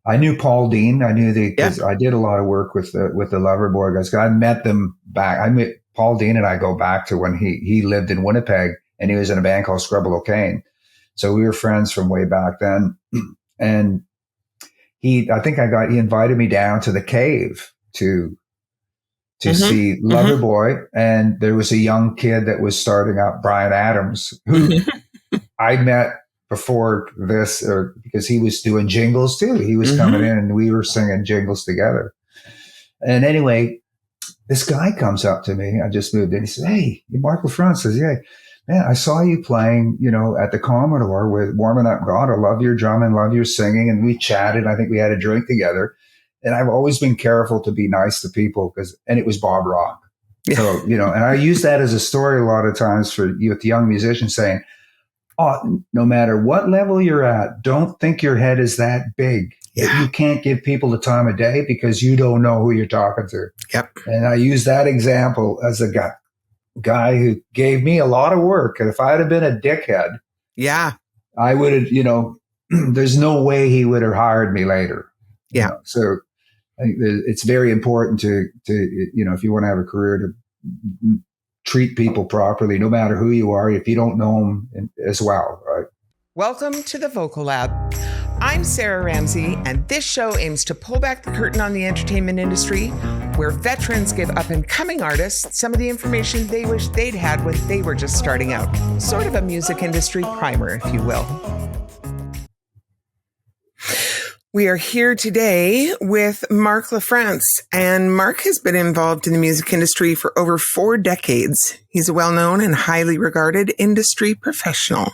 I knew Paul Dean. I knew because I did a lot of work with the Loverboy guys. I met them back. I met Paul Dean and I go back to when he lived in Winnipeg and he was in a band called Scrubble O'Kane. So we were friends from way back then. And he invited me down to the Cave to see Loverboy. And there was a young kid that was starting out, Brian Adams, who I met before this, because he was doing jingles too. He was coming in and we were singing jingles together. And anyway, this guy comes up to me. I just moved in. He says, "Hey, Marc LaFrance." Says, "Yeah, man, I saw you playing, at the Commodore with Warming Up God. I love your drumming, love your singing." And we chatted. I think we had a drink together. And I've always been careful to be nice to people and it was Bob Rock. Yeah. So, and I use that as a story a lot of times for with young musicians saying, "Oh, no matter what level you're at, don't think your head is that big. Yeah. You can't give people the time of day because you don't know who you're talking to." Yep. And I use that example as a guy who gave me a lot of work. And if I had been a dickhead, I would have, there's no way he would have hired me later. Yeah. So I think it's very important to, if you want to have a career, to treat people properly, no matter who you are, if you don't know them as well, right? Welcome to the Vocal Lab. I'm Sarah Ramsey, and this show aims to pull back the curtain on the entertainment industry, where veterans give up-and-coming artists some of the information they wish they'd had when they were just starting out. Sort of a music industry primer, if you will. We are here today with Marc LaFrance, and Marc has been involved in the music industry for over 4 decades. He's a well-known and highly regarded industry professional.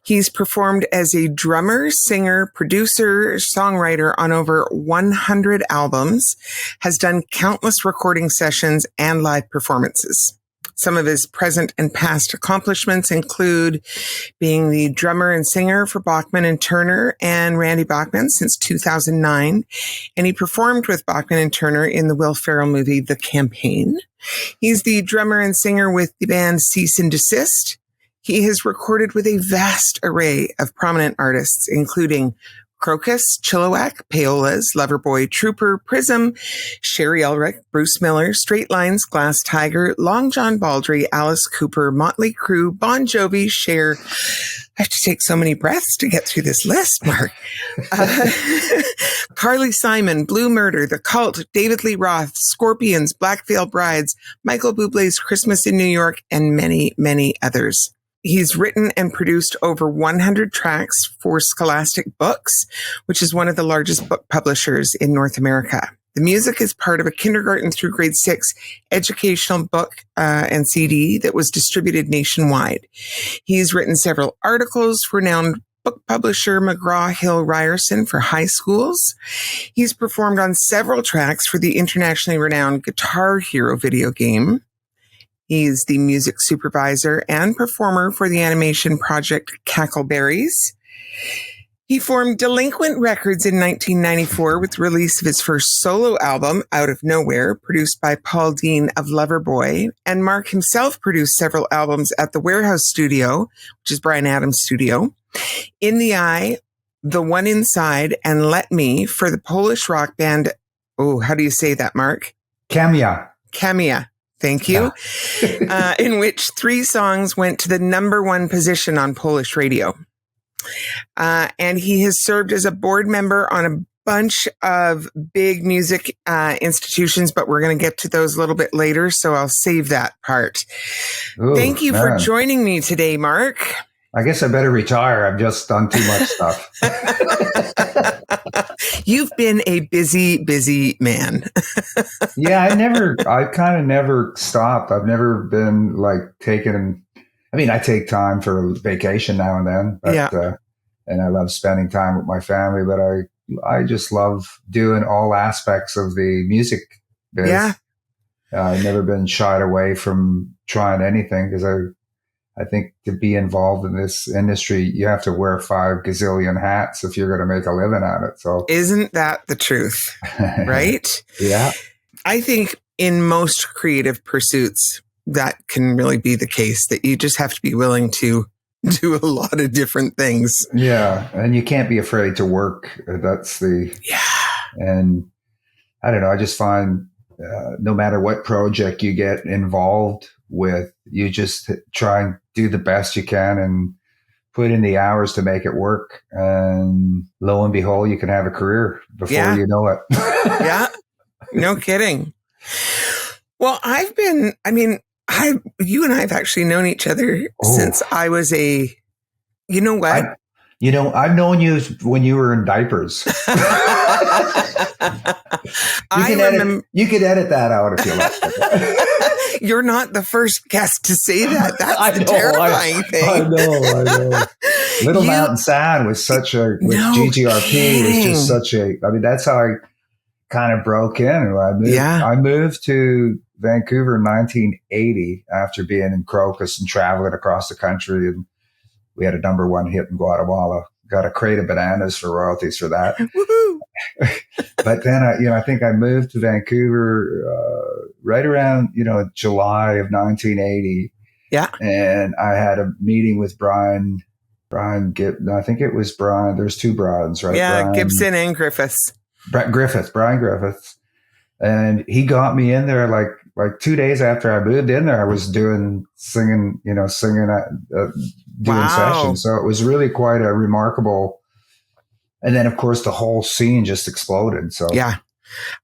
He's performed as a drummer, singer, producer, songwriter on over 100 albums, has done countless recording sessions and live performances. Some of his present and past accomplishments include being the drummer and singer for Bachman and Turner and Randy Bachman since 2009. And he performed with Bachman and Turner in the Will Ferrell movie, The Campaign. He's the drummer and singer with the band Cease Desist. He has recorded with a vast array of prominent artists, including Crowcuss, Chilliwack, Payolas, Loverboy, Trooper, Prism, Shari Ulrich, Bruce Miller, Straight Lines, Glass Tiger, Long John Baldry, Alice Cooper, Motley Crue, Bon Jovi, Cher. I have to take so many breaths to get through this list, Marc. Carly Simon, Blue Murder, The Cult, David Lee Roth, Scorpions, Black Veil Brides, Michael Bublé's Christmas in New York, and many, many others. He's written and produced over 100 tracks for Scholastic Books, which is one of the largest book publishers in North America. The music is part of a kindergarten through grade 6 educational book and CD that was distributed nationwide. He's written several articles for renowned book publisher McGraw-Hill Ryerson for high schools. He's performed on several tracks for the internationally renowned Guitar Hero video game. He's the music supervisor and performer for the animation project Cackleberries. He formed Delinquent Records in 1994 with the release of his first solo album, Out of Nowhere, produced by Paul Dean of Loverboy. And Marc himself produced several albums at the Warehouse Studio, which is Bryan Adams' studio. In the Eye, The One Inside, and Let Me for the Polish rock band. Oh, how do you say that, Marc? Kamia. Thank you. In which 3 songs went to the #1 position on Polish radio. And he has served as a board member on a bunch of big music institutions, but we're going to get to those a little bit later, so I'll save that part. Ooh, Thank you for joining me today, Marc. I guess I better retire. I've just done too much stuff. You've been a busy man. Yeah, I kind of never stopped. I've never been I take time for vacation now and then, but, and I love spending time with my family, but I just love doing all aspects of the music biz. Yeah. I've never been shied away from trying anything because I think to be involved in this industry, you have to wear 5 gazillion hats if you're going to make a living at it. So isn't that the truth? Right? Yeah. I think in most creative pursuits, that can really be the case, that you just have to be willing to do a lot of different things. Yeah. And you can't be afraid to work. And I don't know. I just find no matter what project you get involved with, you just try and do the best you can and put in the hours to make it work. And lo and behold, you can have a career before you know it. Yeah. No kidding. Well, you and I have actually known each other since I was you know what? I've known you when you were in diapers. You can edit that out if you like. You're not the first guest to say that. That's the terrifying thing. I know. Little Mountain Sound was GGRP was just such that's how I kind of broke in. I moved to Vancouver in 1980 after being in Crowcuss and traveling across the country, and we had a #1 hit in Guatemala. Got a crate of bananas for royalties for that. But then I think I moved to Vancouver right around July of 1980. Yeah, and I had a meeting with Brian Gibson. I think it was Brian. There's two Brians, right? Yeah, Gibson and Griffiths. Brian Griffiths, and he got me in there like 2 days after I moved in there. I was singing doing sessions. So it was really quite a remarkable. And then, of course, the whole scene just exploded. So yeah,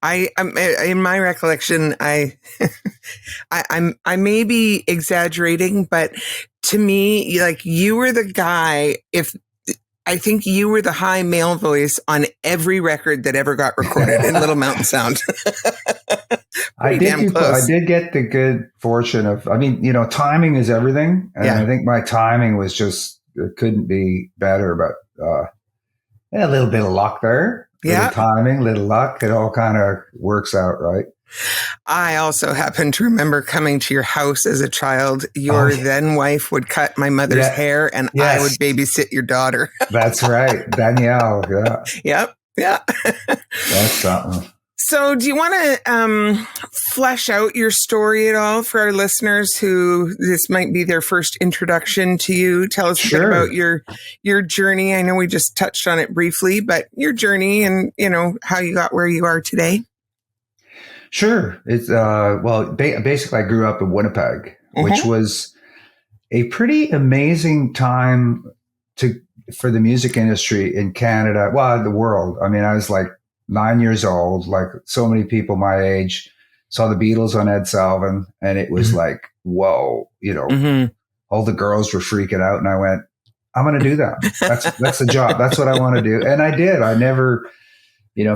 I'm in my recollection, I may be exaggerating, but to me, like, you were the guy. I think you were the high male voice on every record that ever got recorded in Little Mountain Sound. I did get the good fortune of, timing is everything. And I think my timing was just, it couldn't be better, but a little bit of luck there. Little timing, little luck. It all kind of works out, right? I also happen to remember coming to your house as a child. Your then wife would cut my mother's hair, and I would babysit your daughter. That's right. Danielle. Yeah. Yep. Yeah. That's something. So do you want to flesh out your story at all for our listeners who this might be their first introduction to you? Tell us a bit about your journey. I know we just touched on it briefly, but your journey and, how you got where you are today. Sure. It's basically I grew up in Winnipeg, which was a pretty amazing time for the music industry in Canada. Well, the world. I mean, I was like 9 years old, like so many people my age, saw the Beatles on Ed Sullivan, and it was like, whoa, all the girls were freaking out, and I went, I'm going to do that. That's the job. That's what I want to do. And I did. I never,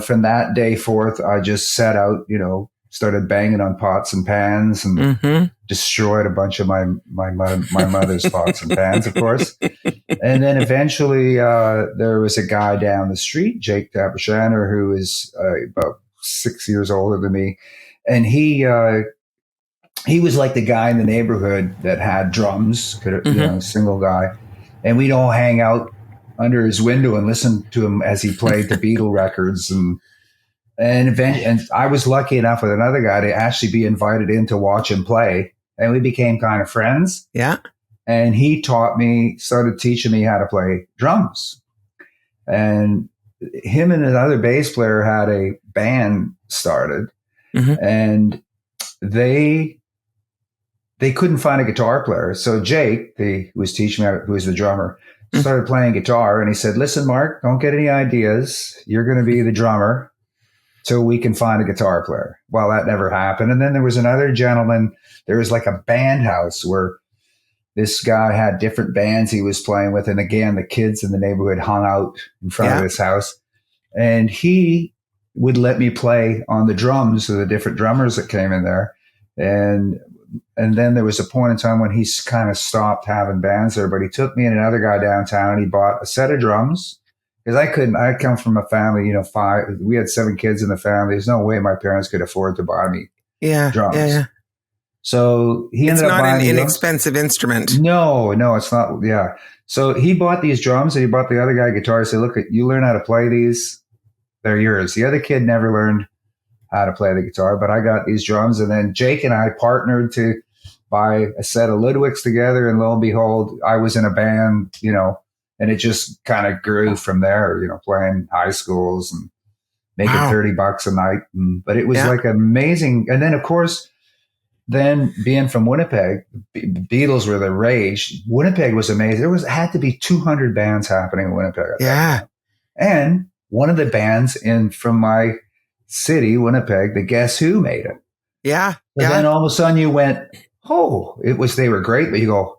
from that day forth, I just set out, started banging on pots and pans and destroyed a bunch of my mother's pots and pans, of course. And then eventually there was a guy down the street, Jake Dabashaner, who is about 6 years older than me. And he was like the guy in the neighborhood that had drums, single guy. And we'd all hang out under his window and listen to him as he played the Beatle records. And I was lucky enough with another guy to actually be invited in to watch him play. And we became kind of friends. Yeah. And he started teaching me how to play drums. And him and another bass player had a band started. And they couldn't find a guitar player. So Jake, who was teaching me, who was the drummer, started playing guitar. And he said, listen, Mark, don't get any ideas. You're going to be the drummer till we can find a guitar player. Well, that never happened. And then there was another gentleman. There was like a band house where this guy had different bands he was playing with. And again, the kids in the neighborhood hung out in front of his house. And he would let me play on the drums of the different drummers that came in there. And then there was a point in time when he kind of stopped having bands there, but he took me and another guy downtown and he bought a set of drums. Because I come from a family, we had 7 kids in the family. There's no way my parents could afford to buy me drums. Yeah. So he ended up buying. It's not an inexpensive instrument. No, it's not. Yeah. So he bought these drums and he bought the other guy a guitar. He said, look, you learn how to play these. They're yours. The other kid never learned how to play the guitar, but I got these drums. And then Jake and I partnered to buy a set of Ludwigs together, and lo and behold, I was in a band, and it just kind of grew from there, playing high schools and making $30 a night. But it was like amazing. And then, of course, then being from Winnipeg, Beatles were the rage. Winnipeg was amazing. There had to be 200 bands happening in Winnipeg. Yeah. And one of the bands from my city, Winnipeg, the Guess Who made it. Yeah. And then all of a sudden you went, they were great, but you go,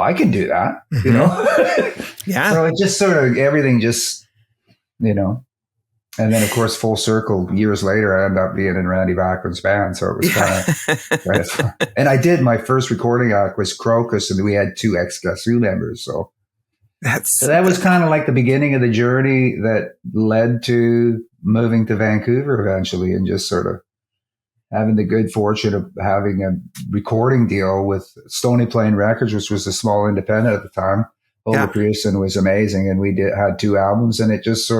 I can do that, Yeah. So it just sort of, everything just, and then of course, full circle, years later, I ended up being in Randy Bachman's band. So it was kind of, and I did, my first recording act was Crowcuss, and we had 2 ex-Guess Who members. So that was kind of like the beginning of the journey that led to moving to Vancouver eventually, and just sort of having the good fortune of having a recording deal with Stony Plain Records, which was a small independent at the time. Ola Pearson was amazing, and we had 2 albums, and it just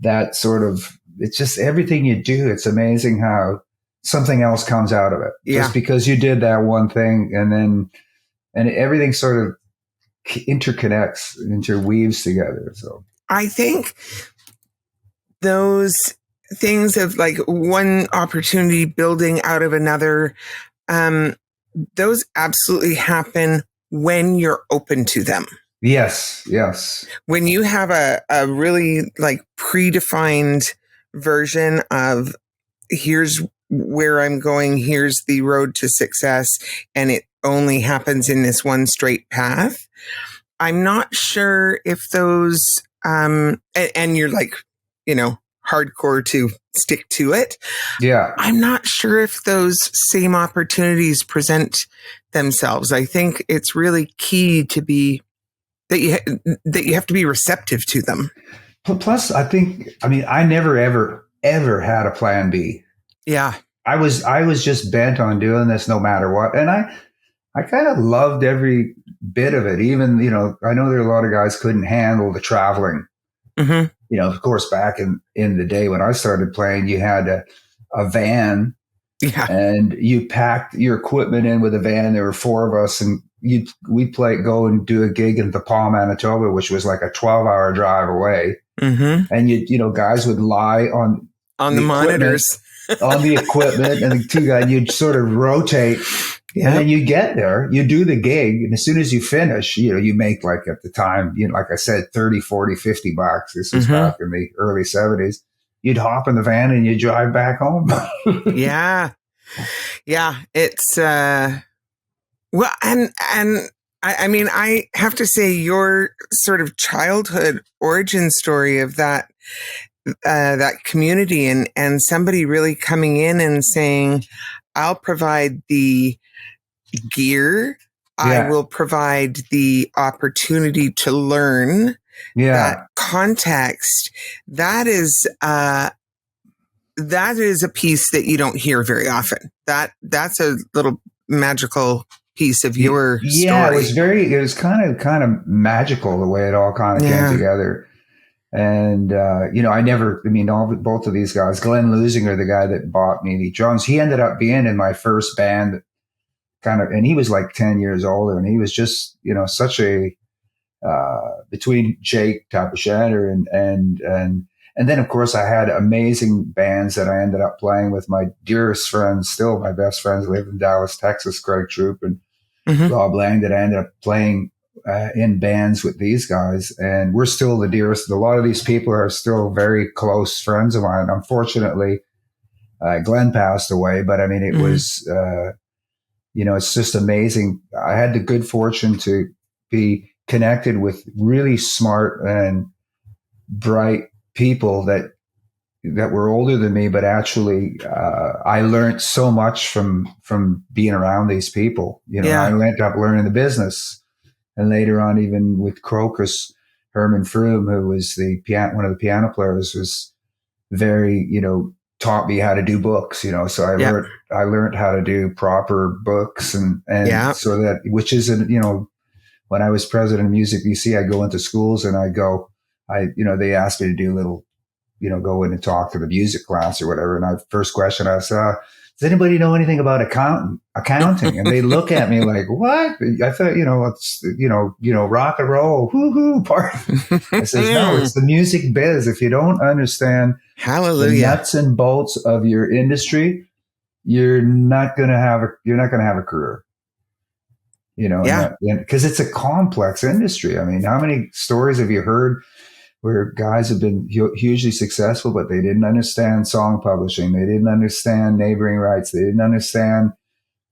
it's just everything you do. It's amazing how something else comes out of it. Just because you did that one thing, and everything sort of interweaves together. So I think those things of like one opportunity building out of another, those absolutely happen when you're open to them. Yes. When you have a really like predefined version of here's where I'm going, here's the road to success, and it only happens in this one straight path. I'm not sure if those, and you're like, hardcore to stick to it. Yeah. I'm not sure if those same opportunities present themselves. I think it's really key to be that you have to be receptive to them. Plus, I never, ever had a plan B. Yeah. I was just bent on doing this no matter what. And I kind of loved every bit of it. Even, I know there are a lot of guys couldn't handle the traveling. Mm-hmm. Of course, back in the day when I started playing, you had a van, and you packed your equipment in with a van. There were 4 of us, and we'd go and do a gig in Paul, Manitoba, which was like a 12-hour drive away. Mm-hmm. And guys would lie on the monitors, on the equipment, and the 2 guys, you'd sort of rotate. Yeah. And then you get there, you do the gig, and as soon as you finish, you make, like, at the time, like I said, 30, 40, $50. This was back in the early 70s. You'd hop in the van and you drive back home. Yeah. It's, well, and I mean, I have to say your sort of childhood origin story of that community and somebody really coming in and saying, I'll provide the gear. I will provide the opportunity to learn that context. That is a piece that you don't hear very often. That's a little magical piece of your story. It was kind of magical the way it all kind of came together. And, both of these guys, Glenn Lusinger, the guy that bought me the drums, he ended up being in my first band and he was like 10 years older, and he was just, such a, between Jake Tapashander and then of course I had amazing bands that I ended up playing with. My dearest friends, still my best friends, live in Dallas, Texas, Craig Troop and Rob Lang, that I ended up playing in bands with these guys, and we're still the dearest. A lot of these people are still very close friends of mine. Unfortunately, Glenn passed away, but I mean, it was, it's just amazing. I had the good fortune to be connected with really smart and bright people that were older than me, but actually, I learned so much from being around these people. I ended up learning the business. And later on, even with Crowcuss, Herman Froome, who was one of the piano players, was very, taught me how to do books, so I learned how to do proper books and so that, which is, when I was president of Music BC, I go into schools and they asked me to do little, go in and talk to the music class or whatever. And first question I saw, does anybody know anything about accounting? And they look at me like, what? I thought, it's, rock and roll, woo-hoo, part. I said, no, it's the music biz. If you don't understand the nuts and bolts of your industry, you're not going to have a career, because it's a complex industry. I mean, how many stories have you heard where guys have been hugely successful, but they didn't understand song publishing. They didn't understand neighboring rights. They didn't understand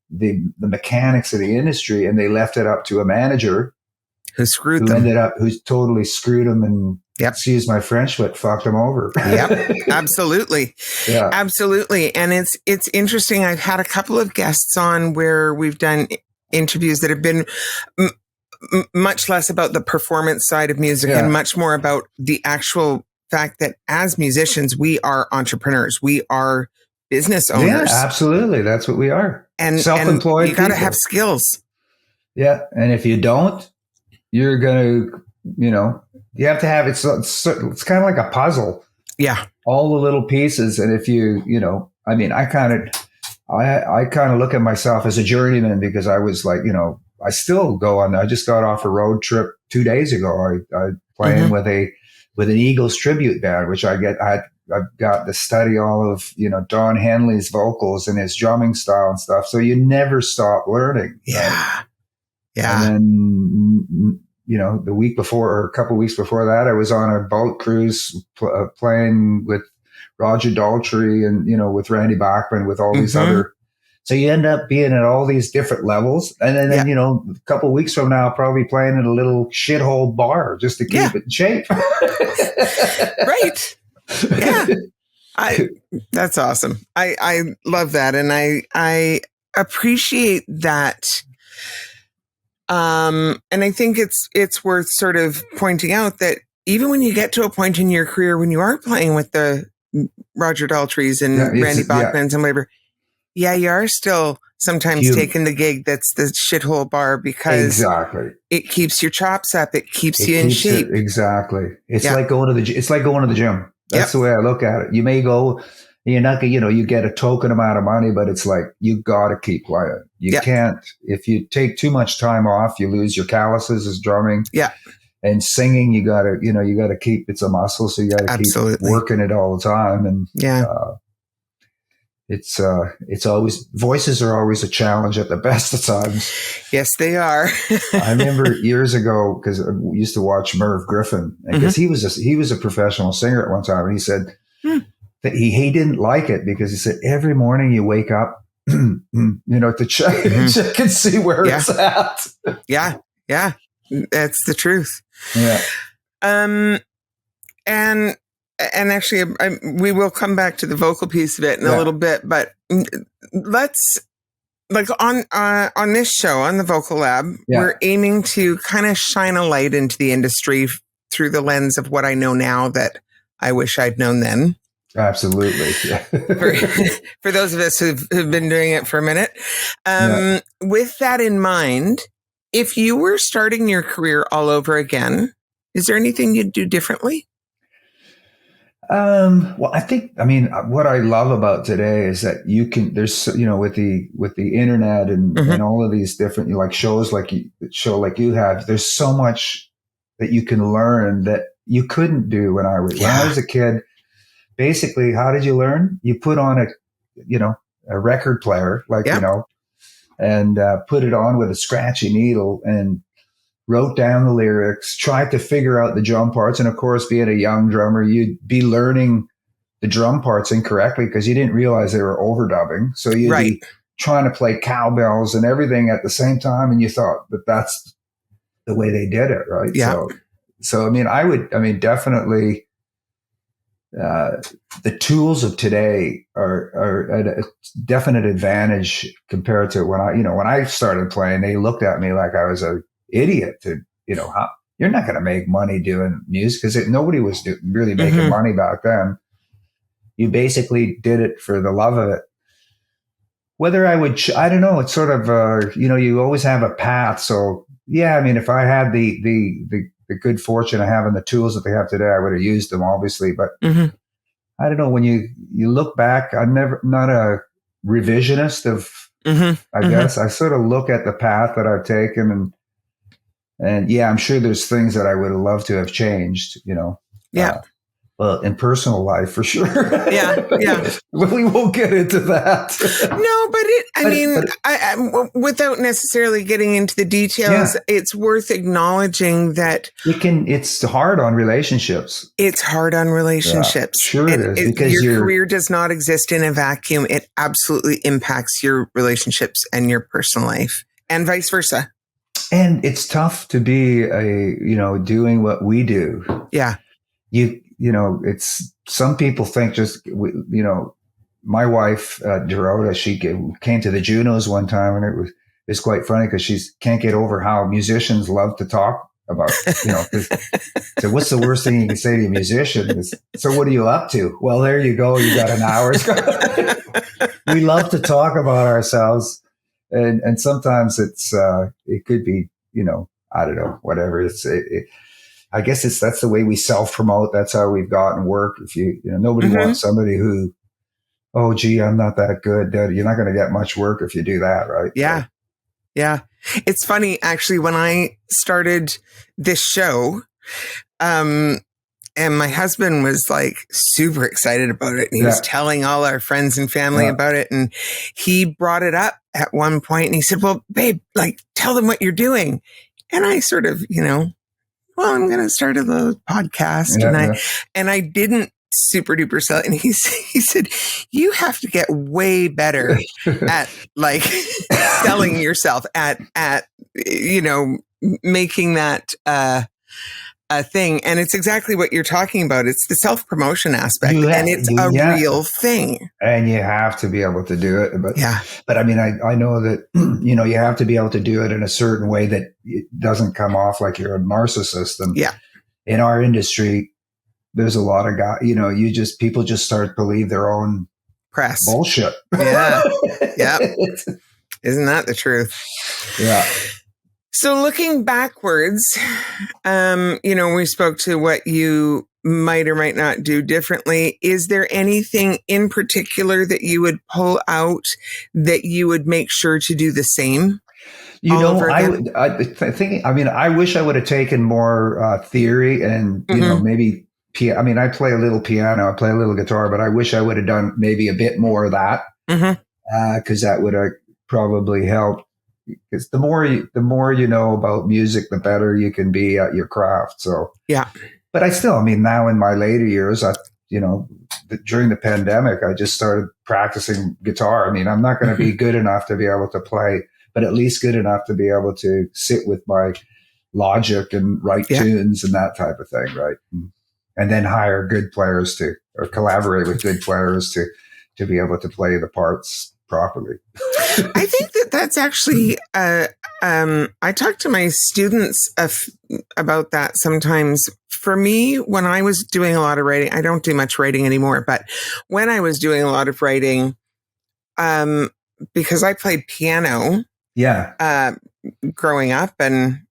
the mechanics of the industry, and they left it up to a manager who totally screwed them and, excuse my French, but fucked them over. Yep, absolutely. Yeah. Absolutely. And it's interesting. I've had a couple of guests on where we've done interviews that have been much less about the performance side of music and much more about the actual fact that as musicians, we are entrepreneurs. We are business owners. Yeah, absolutely. That's what we are. And self-employed. And you got to have skills. Yeah. And if you don't, you're going to, you have to have it's kind of like a puzzle. Yeah. All the little pieces. And if I kind of look at myself as a journeyman, because I was like, I still I just got off a road trip 2 days ago. I playing with an Eagles tribute band, which I've got to study all of, Don Henley's vocals and his drumming style and stuff. So you never stop learning. Yeah. Right? Yeah. And then, the week before or a couple of weeks before that, I was on a boat cruise playing with Roger Daltrey and, with Randy Bachman, with all these other. So you end up being at all these different levels. And then, a couple of weeks from now, I'll probably playing in a little shithole bar just to keep it in shape. Right. Yeah. That's awesome. I love that. And I appreciate that. And I think it's worth sort of pointing out that even when you get to a point in your career when you are playing with the Roger Daltrys and Randy Bachmans and whatever, you are still sometimes taking the gig that's the shithole bar because it keeps your chops up. It keeps you in shape. Exactly. It's like going to the gym. That's the way I look at it. You may go, you're not, you get a token amount of money, but it's like, you got to keep playing. You can't, if you take too much time off, you lose your calluses as drumming. Yeah. And singing, you gotta keep, it's a muscle. So you gotta keep working it all the time. And it's always, voices are always a challenge at the best of times. Yes, they are. I remember years ago, because we used to watch Merv Griffin, because he was a professional singer at one time, and he said that he didn't like it because he said every morning you wake up, to check and see where it's at. Yeah, that's the truth. Yeah. And actually, we will come back to the vocal piece of it in a little bit, but let's, like on this show, on the Vocal Lab, we're aiming to kind of shine a light into the industry through the lens of what I know now that I wish I'd known then. Absolutely. Yeah. for those of us who've been doing it for a minute. With that in mind, if you were starting your career all over again, is there anything you'd do differently? Well, what I love about today is that there's, with the internet and all of these different, like shows like you have, there's so much that you can learn that you couldn't do when I was a kid. Basically, how did you learn? You put on a record player, and put it on with a scratchy needle and wrote down the lyrics, tried to figure out the drum parts. And of course, being a young drummer, you'd be learning the drum parts incorrectly because you didn't realize they were overdubbing. So you'd be trying to play cowbells and everything at the same time. And you thought that that's the way they did it. Right. Yeah. So definitely, the tools of today are at a definite advantage compared to when I started playing. They looked at me like I was a idiot you're not going to make money doing music because nobody was really making money back then. You basically did it for the love of it. Whether I don't know. It's sort of, you always have a path. So if I had the good fortune of having the tools that they have today, I would have used them obviously, but I don't know, when you look back, not a revisionist of, I guess. I sort of look at the path that I've taken, and yeah, I'm sure there's things that I would have loved to have changed, Yeah. Well, in personal life, for sure. Yeah. We won't get into that. No, but without necessarily getting into the details, it's worth acknowledging that it's hard on relationships. It's hard on relationships. Sure it is. Because your career does not exist in a vacuum. It absolutely impacts your relationships and your personal life, and vice versa. And it's tough to be doing what we do. Yeah. It's, some people think my wife, Dorota, she came to the Junos one time, and it's quite funny because she can't get over how musicians love to talk about, so what's the worst thing you can say to a musician? So what are you up to? Well, there you go. You got an hour. We love to talk about ourselves. And sometimes it could be, I don't know, whatever. I guess that's the way we self-promote. That's how we've gotten work. If nobody wants somebody who, oh, gee, I'm not that good. You're not going to get much work if you do that, right? Yeah. Yeah. It's funny, actually, when I started this show, and my husband was like super excited about it. And he was telling all our friends and family about it. And he brought it up at one point and he said, well, babe, like, tell them what you're doing. And I sort of, well, I'm going to start a little podcast. And I didn't super duper sell it. And he said, you have to get way better at like selling yourself at, making that, a thing. And it's exactly what you're talking about. It's the self-promotion aspect, and it's a real thing. And you have to be able to do it. But I mean, I know that, you have to be able to do it in a certain way that it doesn't come off like you're a narcissist. And in our industry, there's a lot of guys, people just start to believe their own press bullshit. Yeah. Yeah. Isn't that the truth? Yeah. So looking backwards, we spoke to what you might or might not do differently. Is there anything in particular that you would pull out that you would make sure to do the same? I wish I would have taken more theory and, maybe, I play a little piano, I play a little guitar, but I wish I would have done maybe a bit more of that, because that would have probably helped. Because the more you know about music, the better you can be at your craft. So but I still, now in my later years, during the pandemic, I just started practicing guitar. I'm not going to be good enough to be able to play, but at least good enough to be able to sit with my Logic and write tunes and that type of thing, right? And then hire good players or collaborate with good players to be able to play the parts properly. I think that's actually, I talk to my students about that sometimes. For me, when I was doing a lot of writing, I don't do much writing anymore, but when I was doing a lot of writing, because I played piano, growing up, and,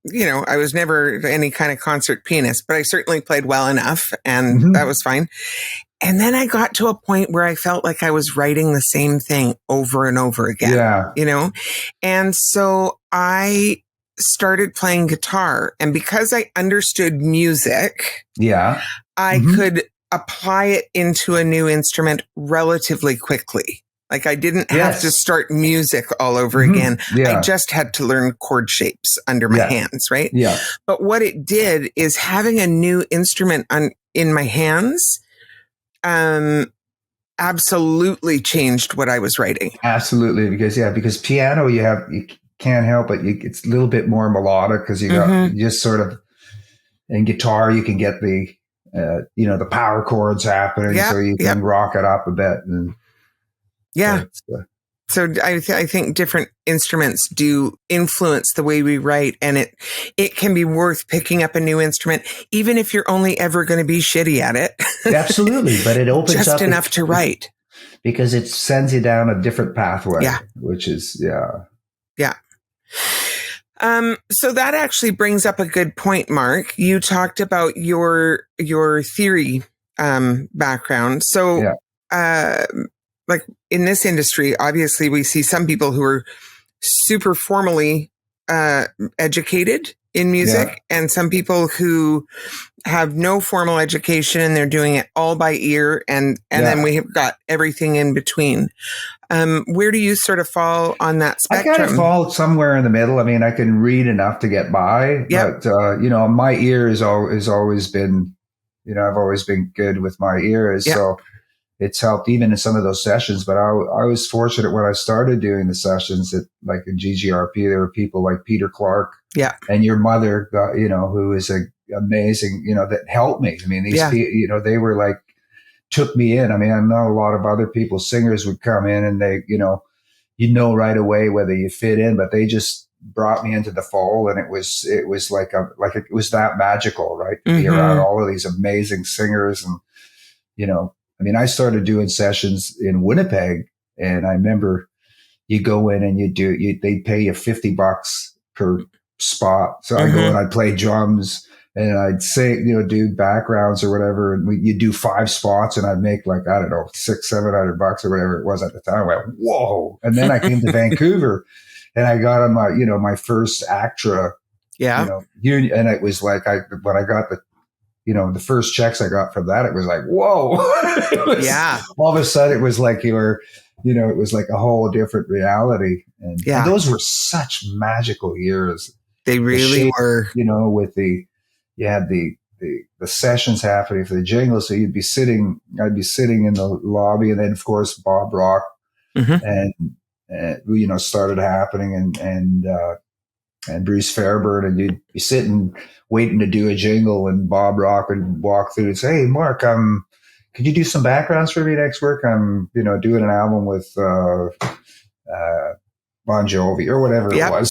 I was never any kind of concert pianist, but I certainly played well enough, and that was fine. And then I got to a point where I felt like I was writing the same thing over and over again, And so I started playing guitar, and because I understood music, I could apply it into a new instrument relatively quickly. Like I didn't have to start music all over again. I just had to learn chord shapes under my hands, right? Yeah. But what it did is having a new instrument in my hands absolutely changed what I was writing. Absolutely. Because piano, you can't help it. It's a little bit more melodic because you just sort of, in guitar, you can get the, the power chords happening. So you can rock it up a bit. And so I think different instruments do influence the way we write, and it can be worth picking up a new instrument, even if you're only ever going to be shitty at it. Absolutely. But it opens just up enough to write. Because it sends you down a different pathway, which is, so that actually brings up a good point, Mark. You talked about your theory background. So, like in this industry, obviously we see some people who are super formally educated in music and some people who have no formal education and they're doing it all by ear. And then we have got everything in between. Where do you sort of fall on that spectrum? I kind of fall somewhere in the middle. I mean, I can read enough to get by, but, my ear has always been, I've always been good with my ears. So it's helped even in some of those sessions. But I was fortunate when I started doing the sessions that like in GGRP, there were people like Peter Clark and your mother, who is amazing, that helped me. I mean, these people, they were like, took me in. I mean, I know a lot of other people, singers would come in and they, right away whether you fit in, but they just brought me into the fold, and it was like it was that magical, right? To be around all of these amazing singers. And, I mean, I started doing sessions in Winnipeg, and I remember you go in and they'd pay you $50 per spot. So I go and I'd play drums and I'd sing, do backgrounds or whatever. And you do 5 spots and I'd make like, I don't know, $600-700 or whatever it was at the time. I went, whoa. And then I came to Vancouver and I got on my, my first ACTRA, and it was like, when I got the first checks I got from that, it was like, whoa. All of a sudden it was like it was like a whole different reality. And those were such magical years. They really were. With you had the sessions happening for the jingles. So I'd be sitting in the lobby, and then of course Bob Rock and started happening, and Bruce Fairburn, and you'd be sitting waiting to do a jingle, and Bob Rock would walk through and say, "Hey, Mark, could you do some backgrounds for me next work? I'm, doing an album with Bon Jovi or whatever it was."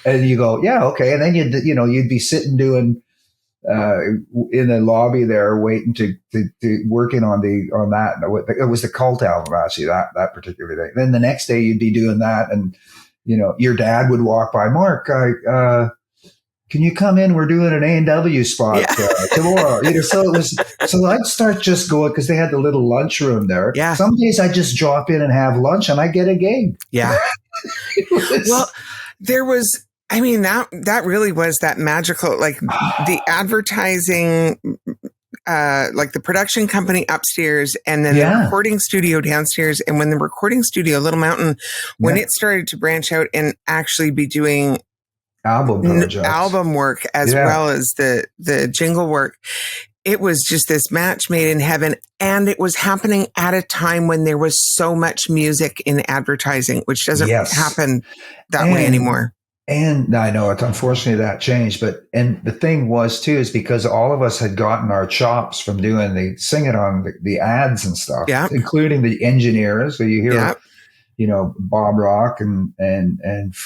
And you go, "Yeah, okay." And then you'd be sitting doing in the lobby there, waiting to working on that. It was the Cult album actually that particular day. Then the next day you'd be doing that, and your dad would walk by. Mark, can you come in? We're doing an A&W spot tomorrow. So I'd start just going, because they had the little lunchroom there. Yeah. Some days I just drop in and have lunch, and I get a gig. Yeah. Well, there was, I mean, that really was that magical, like the advertising, like the production company upstairs, and then the recording studio downstairs. And when the recording studio, Little Mountain, when it started to branch out and actually be doing album work as well as the jingle work, it was just this match made in heaven. And it was happening at a time when there was so much music in advertising, which doesn't happen that way anymore. And I know it, unfortunately that changed, and the thing was too, is because all of us had gotten our chops from doing singing on the ads and stuff, including the engineers. So you hear, Bob Rock and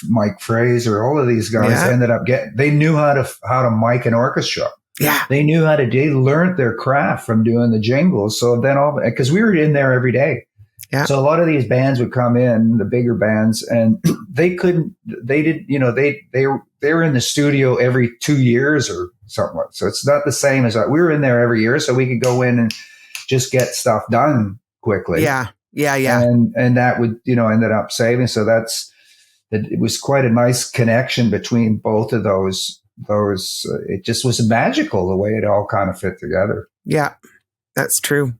Mike Fraser, all of these guys ended up they knew how to mic an orchestra. Yeah. They learned their craft from doing the jingles. So then because we were in there every day. Yeah. So a lot of these bands would come in, the bigger bands, and they were in the studio every 2 years or something. So it's not the same as we were in there every year, so we could go in and just get stuff done quickly. Yeah. And that would, ended up saving. So it was quite a nice connection between both of those, it just was magical the way it all kind of fit together. Yeah, that's true.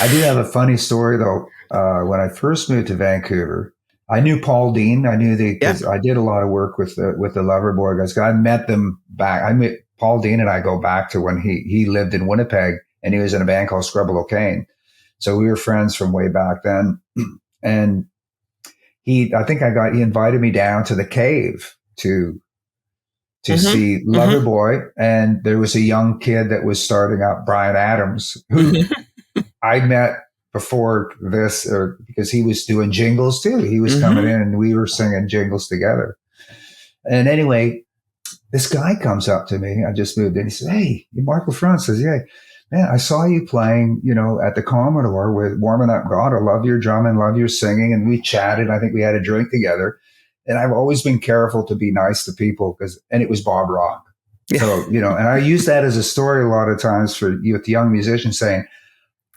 I do have a funny story though. When I first moved to Vancouver, I knew Paul Dean. I knew because I did a lot of work with the Loverboy guys. I met them back. Paul Dean and I go back to when he lived in Winnipeg, and he was in a band called Scrubble O'Kane. So we were friends from way back then. And he invited me down to the Cave to see Loverboy. And there was a young kid that was starting up, Brian Adams, who I met before this, because he was doing jingles too. He was coming in and we were singing jingles together. And anyway, this guy comes up to me. I just moved in. He says, "Hey, Marc LaFrance." Says, "Yeah, man, I saw you playing, at the Commodore with Warming Up God. I love your drumming, love your singing." And we chatted. I think we had a drink together. And I've always been careful to be nice to people and it was Bob Rock. Yeah. So, and I use that as a story a lot of times for with young musicians saying,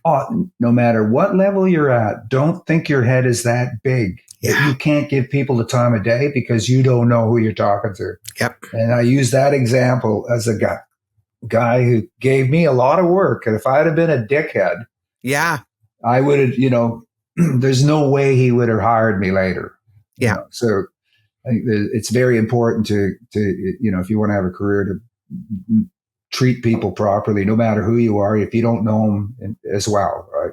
oh, no matter what level you're at, don't think your head is that big. Yeah. You can't give people the time of day because you don't know who you're talking to. Yep. And I use that example as a guy who gave me a lot of work. And if I'd have been a dickhead, yeah, I would have, there's no way he would have hired me later. Yeah. So I think it's very important to, if you want to have a career, to treat people properly, no matter who you are, if you don't know them as well. Right.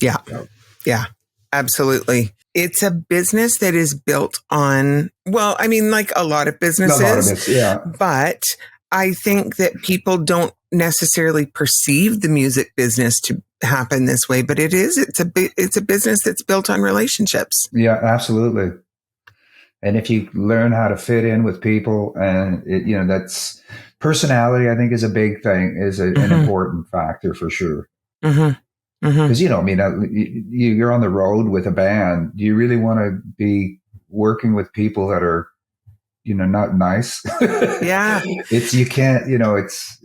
Yeah. So. Yeah, absolutely. It's a business that is built on, well, I mean, like a lot of businesses, but I think that people don't necessarily perceive the music business to happen this way, but it's a business that's built on relationships. Yeah, absolutely. And if you learn how to fit in with people, and that's personality, I think is a big thing, is an important factor for sure. Because, you're on the road with a band. Do you really want to be working with people that are, not nice? Yeah. You can't,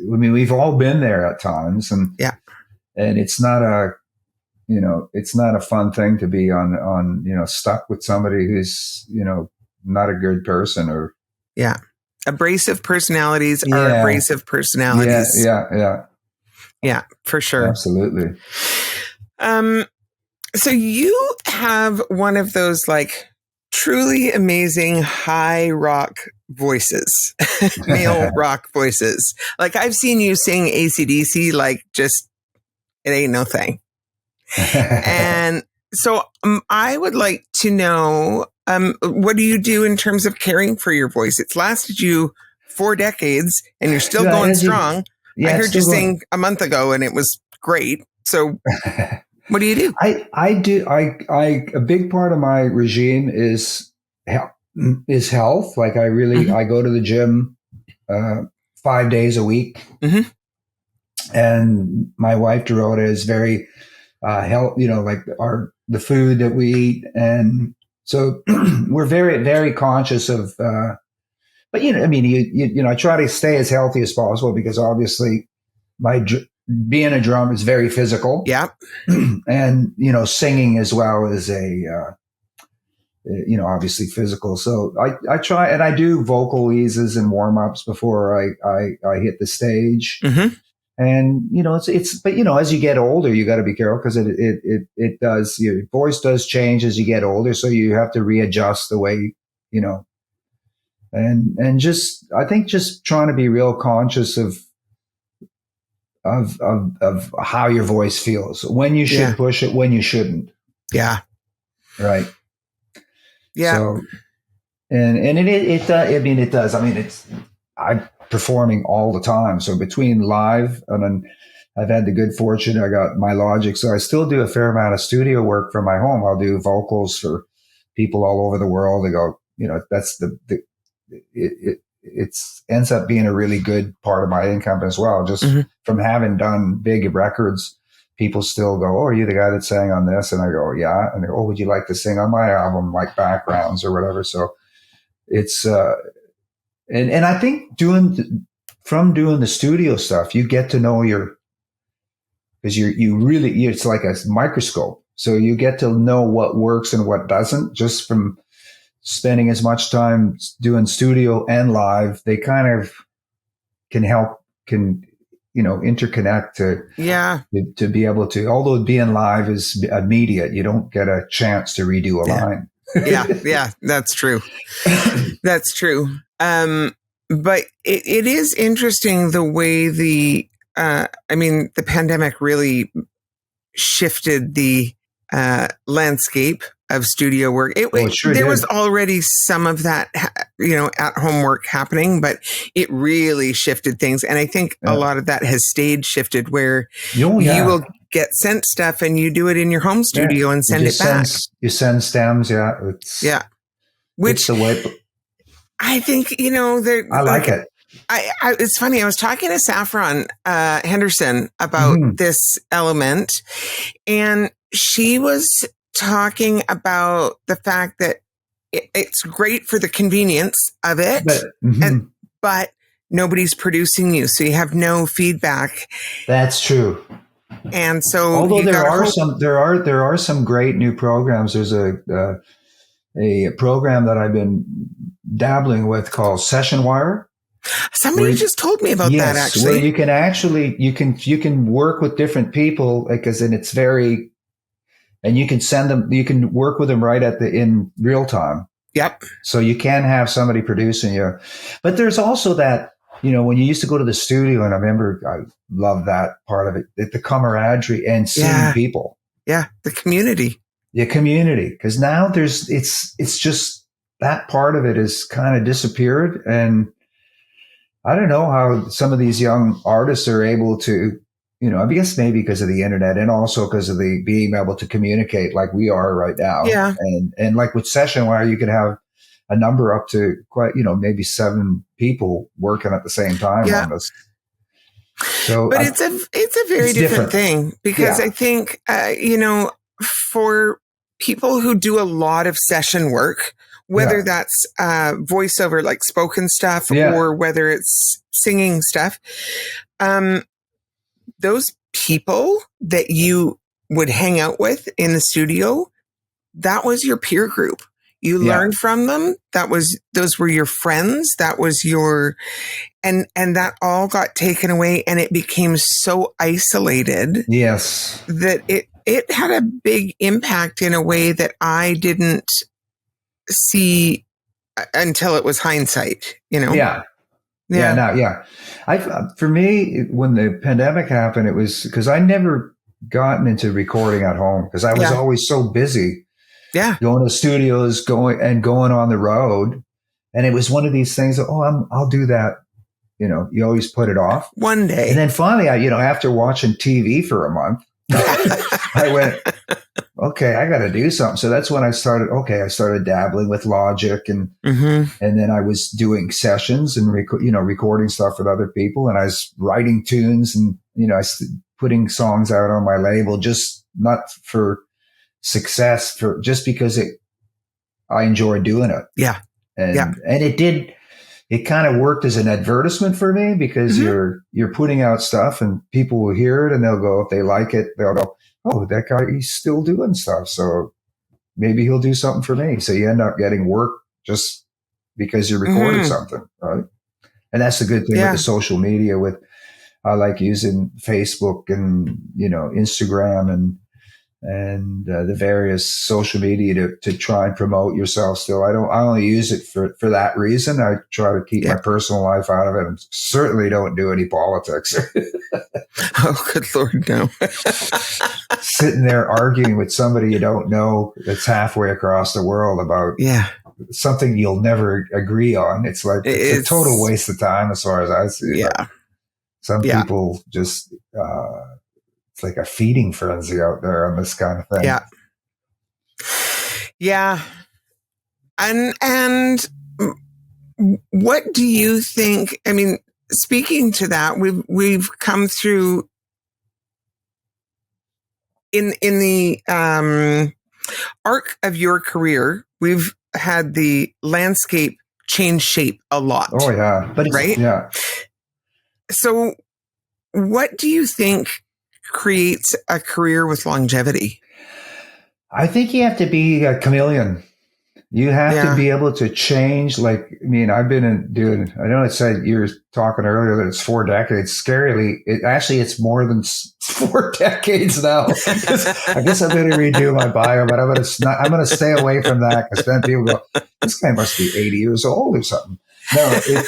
we've all been there at times, and it's not a fun thing to be on, stuck with somebody who's, not a good person or. Yeah. Abrasive personalities are abrasive personalities. Yeah, for sure. Absolutely. So you have one of those like truly amazing high rock voices, male rock voices. Like I've seen you sing AC/DC, like just, it ain't no thing. And so I would like to know, what do you do in terms of caring for your voice? It's lasted you 4 decades and you're still going strong. I heard you sing a month ago and it was great. So what do you do? I a big part of my regime is health. Like I go to the gym 5 days a week. And my wife Dorota is very health, like the food that we eat. And so we're very, very conscious of, but I try to stay as healthy as possible because obviously being a drummer is very physical. Yeah. And, singing as well is obviously physical. So I try, and I do vocal eases and warm ups before I hit the stage. And, but as you get older, you got to be careful because it does, your voice does change as you get older. So you have to readjust the way, and just, I think just trying to be real conscious of how your voice feels, when you should push it, when you shouldn't. Yeah. Right. Yeah. So, and it does. I mean, I'm performing all the time. So between live and then I've had the good fortune, I got my Logic. So I still do a fair amount of studio work from my home. I'll do vocals for people all over the world. They go, that's it ends up being a really good part of my income as well. Just from having done big records, people still go, "Oh, are you the guy that sang on this?" And I go, "Yeah." And they go, "Oh, would you like to sing on my album, like backgrounds or whatever?" So it's, and I think doing the studio stuff, you get to know because it's like a microscope. So you get to know what works and what doesn't just from spending as much time doing studio and live. They kind of can interconnect to be able to, although being live is immediate, you don't get a chance to redo a line. Yeah, that's true. That's true. But it is interesting the way the pandemic really shifted the landscape of studio work. There was already some of that, at home work happening, but it really shifted things. And I think a lot of that has stayed shifted where you will get sent stuff and you do it in your home studio and send it back. You send stems. Which the way. I think, I like it. It's funny. I was talking to Saffron Henderson about this element, and she was talking about the fact that it's great for the convenience of it, but nobody's producing you, so you have no feedback. That's true. And so, although there are some great new programs. There's a program that I've been dabbling with called Session Wire. Somebody just told me about that, actually. Where you can actually, you can work with different people, because then it's very, and you can send them, you can work with them right in real time. Yep. So you can have somebody producing you. But there's also that, when you used to go to the studio, and I remember I love that part of it, the camaraderie and seeing people. Yeah. The community. The community. Because now it's just that part of it has kind of disappeared. And I don't know how some of these young artists are able to, I guess maybe because of the internet, and also because of the being able to communicate like we are right now. Yeah. And like with Session Wire, you could have a number up to quite, maybe 7 people working at the same time on this. So, but it's a very different thing, because I think, for people who do a lot of session work, whether that's voiceover, like spoken stuff, or whether it's singing stuff, those people that you would hang out with in the studio, that was your peer group. You learned from them. Those were your friends. That was and that all got taken away, and it became so isolated. Yes. That it had a big impact in a way that I didn't see until it was hindsight, Yeah. For me, when the pandemic happened, it was because I never gotten into recording at home, because I was always so busy. Yeah. Going to studios, going on the road. And it was one of these things that, I'll do that. You always put it off. One day. And then finally, after watching TV for a month, I went, okay, I got to do something. So that's when I started dabbling with Logic, and then I was doing sessions and recording stuff with other people, and I was writing tunes, and putting songs out on my label, just not for success, just because I enjoyed doing it. Yeah. And it kind of worked as an advertisement for me, because you're putting out stuff and people will hear it, and they'll go, if they like it, they'll go, oh, that guy, he's still doing stuff. So maybe he'll do something for me. So you end up getting work just because you recorded something. Right. And that's the good thing with the social media. I like using Facebook and, Instagram and the various social media to try and promote yourself still. I only use it for that reason. I try to keep my personal life out of it, and certainly don't do any politics. Oh, good Lord, no. Sitting there arguing with somebody you don't know that's halfway across the world about something you'll never agree on. It's like it's a total waste of time as far as I see it. Yeah. Some people just... it's like a feeding frenzy out there on this kind of thing. Yeah. Yeah. And what do you think? I mean, speaking to that, we've come through in the arc of your career, we've had the landscape change shape a lot. Oh yeah. But right? Yeah. So what do you think creates a career with longevity? I think you have to be a chameleon. You have to be able to change. Like, I mean, I've been I know it said you were talking earlier that it's 4 decades. Scarily, it's more than 4 decades now. I guess I better redo my bio, but I'm going to stay away from that, because then people go, this guy must be 80 years old or something. No, I think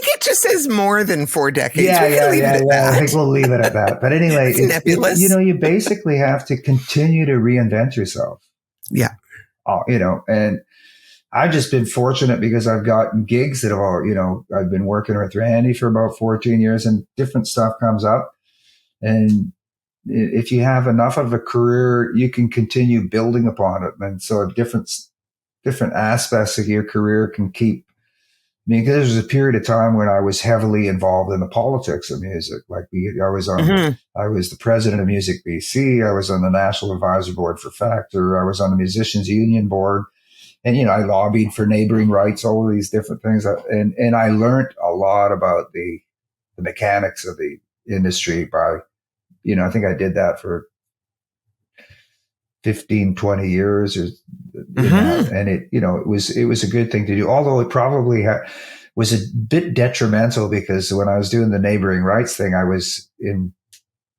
it just says more than 4 decades. Yeah. I think we'll leave it at that. But anyway, it's nebulous. You basically have to continue to reinvent yourself. Yeah. And I've just been fortunate because I've gotten gigs that have I've been working with Randy for about 14 years, and different stuff comes up. And if you have enough of a career, you can continue building upon it. And so different aspects of your career can keep. I mean, because there was a period of time when I was heavily involved in the politics of music. Like I was the president of Music BC. I was on the National Advisory Board for Factor. I was on the Musicians Union Board. and, you know, I lobbied for neighboring rights, all of these different things. And I learned a lot about the mechanics of the industry by, you know, I think I did that for 15, 20 years, or, and it, you know, it was a good thing to do, although it probably was a bit detrimental, because when I was doing the neighboring rights thing, I was in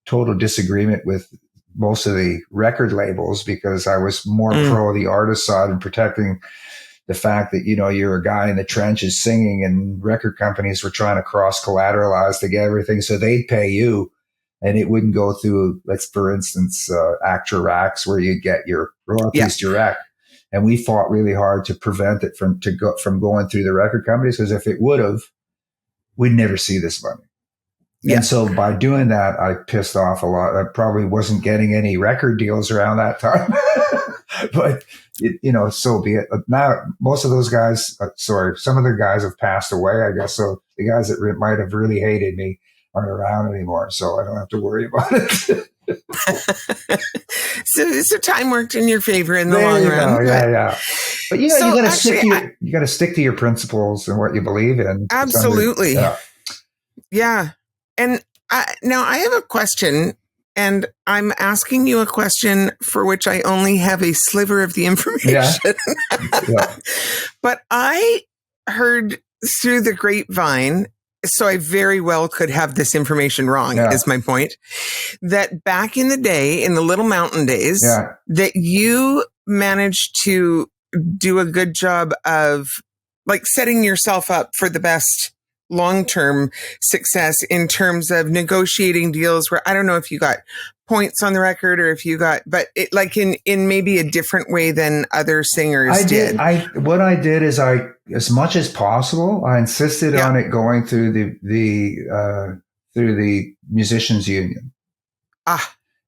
total disagreement with most of the record labels, because I was more pro the artist side and protecting the fact that, you know, you're a guy in the trenches singing, and record companies were trying to cross collateralize to get everything, so they'd pay you. And it wouldn't go through, let's, for instance, Actor Racks, where you get your royalties direct. And we fought really hard to prevent it from going through the record companies, because if it would have, we'd never see this money. Yeah. And so by doing that, I pissed off a lot. I probably wasn't getting any record deals around that time, but you know, so be it. Now, most of those guys, some of the guys have passed away, I guess. So the guys that might have really hated me aren't around anymore, so I don't have to worry about it. So time worked in your favor in the long run. Yeah. But you know, so you got to stick to your principles and what you believe in. Absolutely. Yeah. And now I have a question, and I'm asking you a question for which I only have a sliver of the information. Yeah. But I heard through the grapevine, so I very well could have this information wrong, is my point, that back in the day, in the Little Mountain days, that you managed to do a good job of like setting yourself up for the best long-term success in terms of negotiating deals where, I don't know if you got points on the record or if you got, but it, like in maybe a different way than other singers did. What I did is as much as possible, I insisted on it going through the musicians union.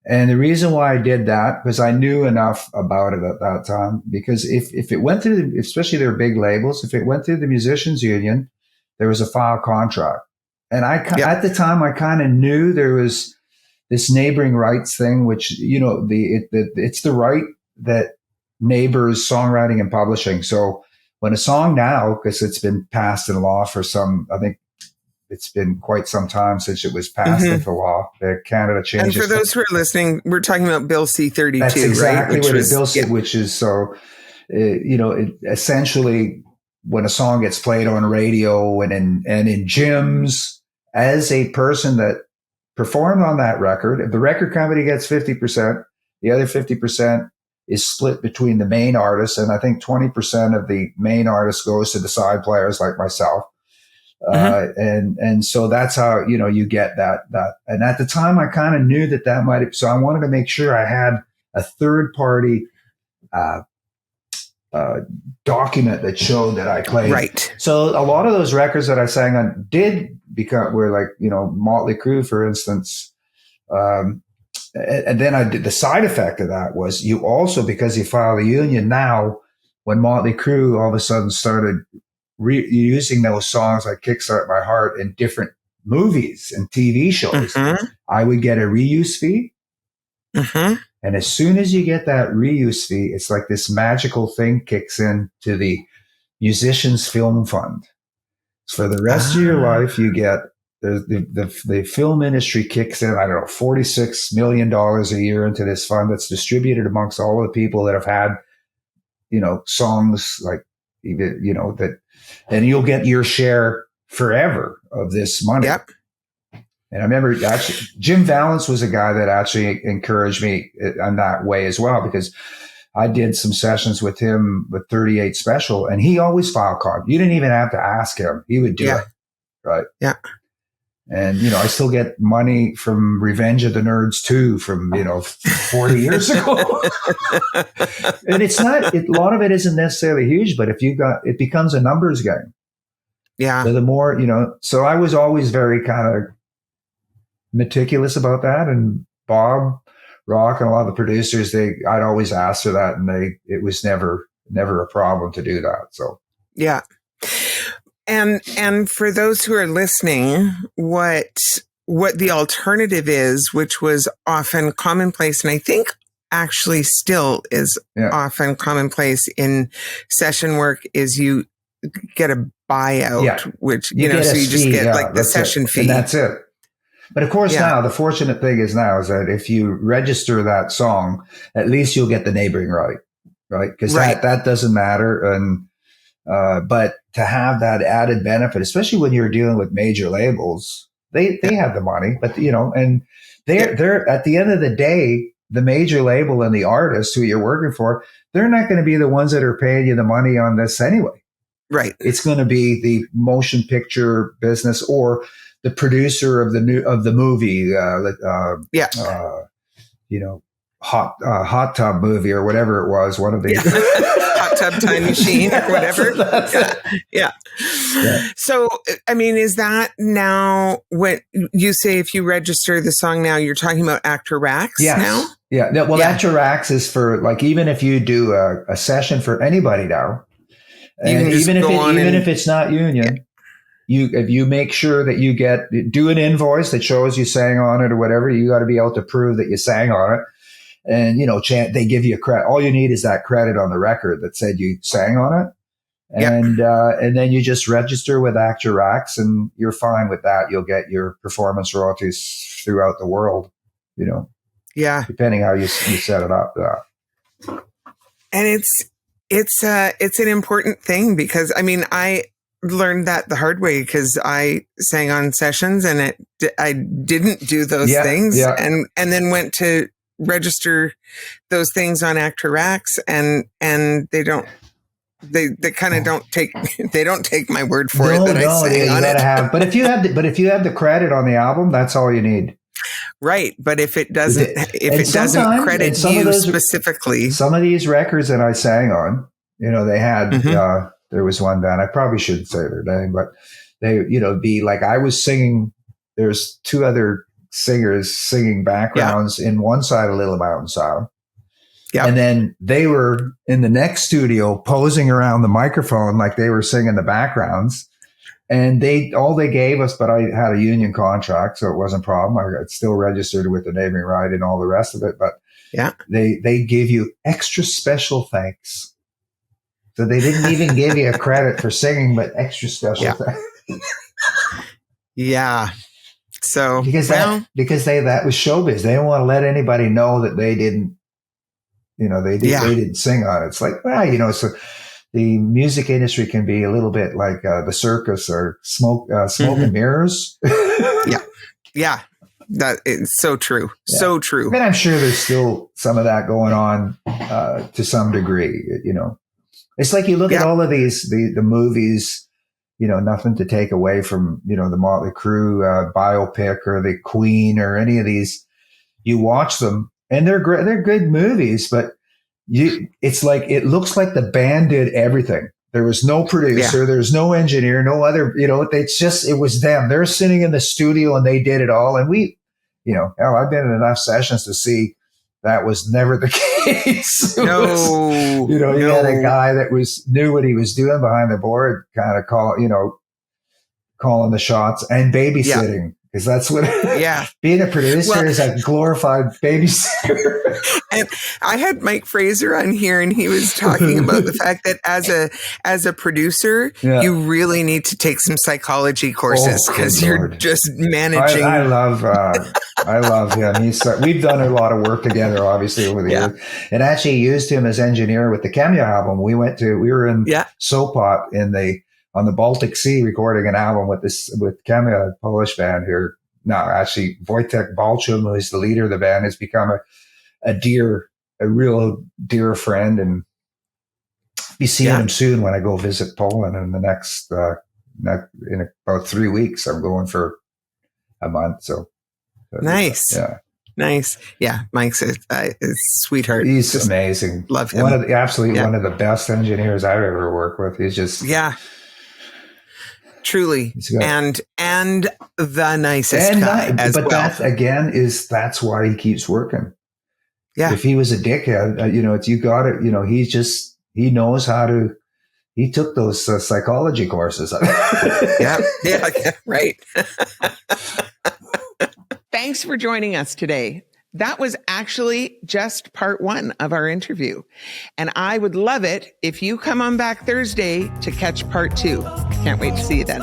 And the reason why I did that, because I knew enough about it at that time, because if it went through, especially their big labels, if it went through the musicians union, there was a file contract. And at the time, I kind of knew there was this neighboring rights thing, which, you know, it's the right that neighbors songwriting and publishing. So when a song now, because it's been passed in law for I think it's been quite some time since it was passed into law. Canada changes. And for those who are listening, we're talking about Bill C-32, That's exactly right? what it is. Bill C, which is so, you know, essentially when a song gets played on radio and in gyms, as a person that performed on that record, if the record company gets 50%, the other 50% is split between the main artists, and I think 20% of the main artist goes to the side players like myself. And so that's how, you know, you get that. And at the time, I kind of knew that might, so I wanted to make sure I had a third party document that showed that I played. Right. So a lot of those records that I sang on were like, you know, Motley Crue, for instance. And then I did the side effect of that was you also, because you file a union now, when Motley Crue all of a sudden started using those songs like Kickstart My Heart in different movies and TV shows, I would get a reuse fee. And as soon as you get that reuse fee, it's like this magical thing kicks in to the musicians film fund. So for the rest of your life, you get the film industry kicks in, I don't know, $46 million a year into this fund that's distributed amongst all of the people that have had, you know, songs like, you know, that, and you'll get your share forever of this money. Yep. And I remember actually Jim Valance was a guy that actually encouraged me in that way as well, because I did some sessions with him with 38 Special, and he always filed card. You didn't even have to ask him. He would do it. Right. Yeah. And, you know, I still get money from Revenge of the Nerds too, from, you know, 40 years ago. And it's not, a lot of it isn't necessarily huge, but it becomes a numbers game. Yeah. So the more, you know, so I was always very kind of meticulous about that. And Bob Rock and a lot of the producers, I'd always ask for that, and it was never a problem to do that. So, yeah. And for those who are listening, what the alternative is, which was often commonplace, and I think actually still is often commonplace in session work is you get a buyout, which, you know, so you just get like the session fee. And that's it. But of course now, the fortunate thing is that if you register that song, at least you'll get the neighboring right? Because that doesn't matter. And, but to have that added benefit, especially when you're dealing with major labels, they have the money, but you know, and they're at the end of the day, the major label and the artist who you're working for, they're not going to be the ones that are paying you the money on this anyway. Right. It's going to be the motion picture business or the producer of the movie, you know, hot tub movie or whatever it was, one of the hot tub time machine or whatever. Yeah. So, I mean, is that now what you say if you register the song now, you're talking about Actor Racks now? Yeah. Well, Actor Racks is for like, even if you do a session for anybody now, and even if it's not union, if you make sure that you do an invoice that shows you sang on it or whatever, you got to be able to prove that you sang on it. And, you know, they give you a credit. All you need is that credit on the record that said you sang on it. And, and then you just register with Actor Racks and you're fine with that. You'll get your performance royalties throughout the world, you know. Yeah. Depending how you set it up. And it's an important thing because, I mean, I learned that the hard way because I sang on sessions and I didn't do those things and then went to register those things on Actor Racks and they kind of don't take my word for it that I sang on it. But if you have the credit on the album, that's all you need. Right, but if it doesn't credit you specifically, some of these records that I sang on, you know, they had there was one band, I probably shouldn't say their name, but they, you know, be like I was singing. There's two other singers singing backgrounds in one side of Little Mountain Sound. Yeah. And then they were in the next studio posing around the microphone like they were singing the backgrounds. And all they gave us, but I had a union contract, so it wasn't a problem. I got still registered with the neighboring right and all the rest of it. But they give you extra special thanks. So they didn't even give you a credit for singing, but extra special thanks. Yeah. So because that was showbiz. They don't want to let anybody know that they didn't, you know, they didn't sing on it. It's like, well, you know, so the music industry can be a little bit like the circus or smoke and mirrors. Yeah. That is so true. Yeah. So true. I mean, I'm sure there's still some of that going on to some degree, you know. It's like you look at all of these, the movies, you know, nothing to take away from, you know, the Motley Crue biopic or the Queen or any of these. You watch them and they're great. They're good movies, but it's like, it looks like the band did everything. There was no producer. There's no engineer, no other, you know, it was them. They're sitting in the studio and they did it all. And we, you know, I've been in enough sessions to see that was never the case. You had a guy that knew what he was doing behind the board, kind of calling the shots and babysitting. Because that's what being a producer is a glorified babysitter. And I had Mike Fraser on here, and he was talking about the fact that as a producer, you really need to take some psychology courses because you're just managing. I love him. We've done a lot of work together, obviously, over the years, and actually used him as engineer with the Cameo album. We were in Sopot on the Baltic Sea recording an album with Cameo, Polish band here. Now, actually, Wojtek Balchum, who is the leader of the band, has become a real dear friend, and be seeing him soon when I go visit Poland in the next, in about 3 weeks. I'm going for a month. So nice. Nice. Yeah. Mike's a sweetheart. He's just amazing. Love him. One of the best engineers I've ever worked with. He's just, truly, and the nicest guy as well. But that's why he keeps working. Yeah. If he was a dickhead, you got it. You know, he knows how to. He took those psychology courses. Right. Thanks for joining us today. That was actually just part one of our interview. And I would love it if you come on back Thursday to catch part two. Can't wait to see you then.